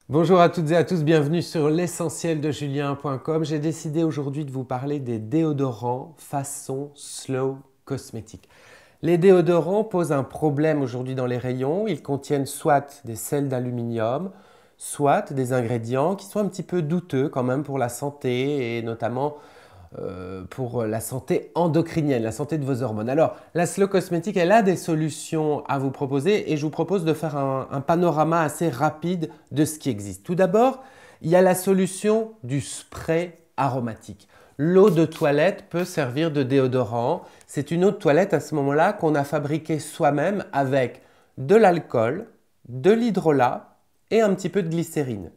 Bonjour à toutes et à tous, bienvenue sur l'essentiel de Julien.com. J'ai décidé aujourd'hui de vous parler des déodorants façon Slow Cosmétique. Les déodorants posent un problème aujourd'hui dans les rayons. Ils contiennent soit des sels d'aluminium, soit des ingrédients qui sont un petit peu douteux quand même pour la santé et notamment pour la santé endocrinienne, la santé de vos hormones. Alors, la Slow Cosmétique, elle a des solutions à vous proposer et je vous propose de faire un panorama assez rapide de ce qui existe. Tout d'abord, il y a la solution du spray aromatique. L'eau de toilette peut servir de déodorant. C'est une eau de toilette à ce moment-là qu'on a fabriquée soi-même avec de l'alcool, de l'hydrolat et un petit peu de glycérine.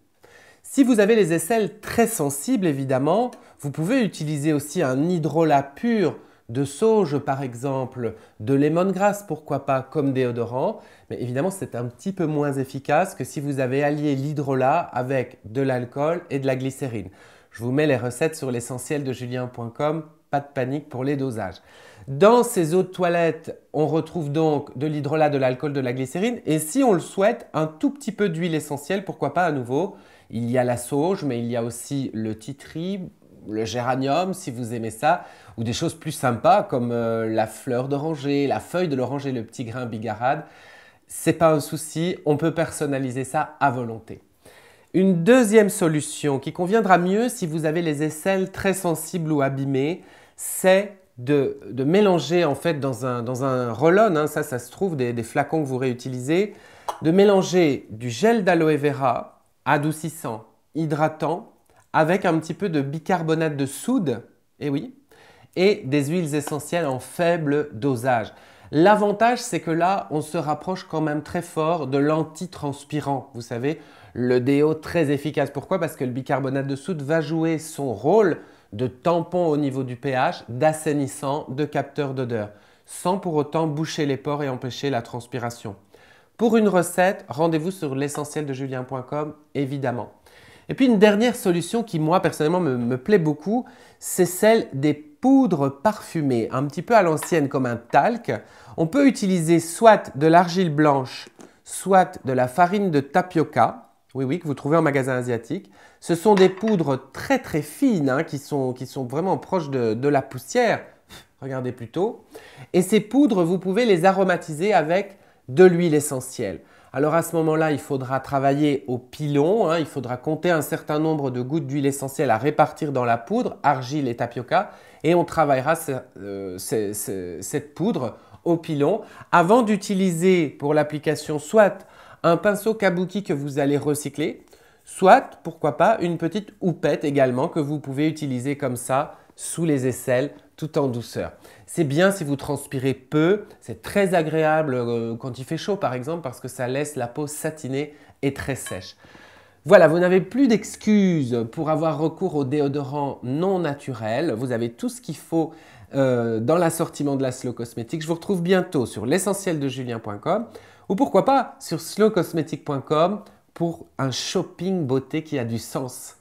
Si vous avez les aisselles très sensibles, évidemment, vous pouvez utiliser aussi un hydrolat pur de sauge, par exemple, de lemongrass, pourquoi pas, comme déodorant. Mais évidemment, c'est un petit peu moins efficace que si vous avez allié l'hydrolat avec de l'alcool et de la glycérine. Je vous mets les recettes sur l'essentiel de Julien.com, pas de panique pour les dosages. Dans ces eaux de toilette, on retrouve donc de l'hydrolat, de l'alcool, de la glycérine et si on le souhaite, un tout petit peu d'huile essentielle, pourquoi pas à nouveau. Il y a la sauge, mais il y a aussi le titri, le géranium si vous aimez ça, ou des choses plus sympas comme la fleur d'oranger, la feuille de l'oranger, le petit grain bigarade. C'est pas un souci, on peut personnaliser ça à volonté. Une deuxième solution qui conviendra mieux si vous avez les aisselles très sensibles ou abîmées, c'est de mélanger en fait dans un roll-on, hein, ça se trouve, des flacons que vous réutilisez, de mélanger du gel d'aloe vera adoucissant, hydratant, avec un petit peu de bicarbonate de soude, et oui, et des huiles essentielles en faible dosage. L'avantage, c'est que là, on se rapproche quand même très fort de l'antitranspirant. Vous savez, le déo très efficace. Pourquoi? Parce que le bicarbonate de soude va jouer son rôle de tampon au niveau du pH, d'assainissant, de capteur d'odeur, sans pour autant boucher les pores et empêcher la transpiration. Pour une recette, rendez-vous sur l'essentiel de Julien.com, évidemment. Et puis une dernière solution qui moi personnellement me plaît beaucoup, c'est celle des poudres parfumées, un petit peu à l'ancienne comme un talc. On peut utiliser soit de l'argile blanche, soit de la farine de tapioca, oui, que vous trouvez en magasin asiatique. Ce sont des poudres très très fines hein, qui sont vraiment proches de la poussière. Regardez plutôt. Et ces poudres, vous pouvez les aromatiser avec de l'huile essentielle. Alors à ce moment-là, il faudra travailler au pilon, hein, il faudra compter un certain nombre de gouttes d'huile essentielle à répartir dans la poudre, argile et tapioca, et on travaillera cette poudre au pilon avant d'utiliser pour l'application soit un pinceau kabuki que vous allez recycler, soit, pourquoi pas, une petite houppette également que vous pouvez utiliser comme ça sous les aisselles tout en douceur. C'est bien si vous transpirez peu, c'est très agréable quand il fait chaud par exemple parce que ça laisse la peau satinée et très sèche. Voilà, vous n'avez plus d'excuses pour avoir recours aux déodorants non naturels. Vous avez tout ce qu'il faut dans l'assortiment de la Slow Cosmétique. Je vous retrouve bientôt sur l'essentiel de Julien.com ou pourquoi pas sur slowcosmetic.com pour un shopping beauté qui a du sens.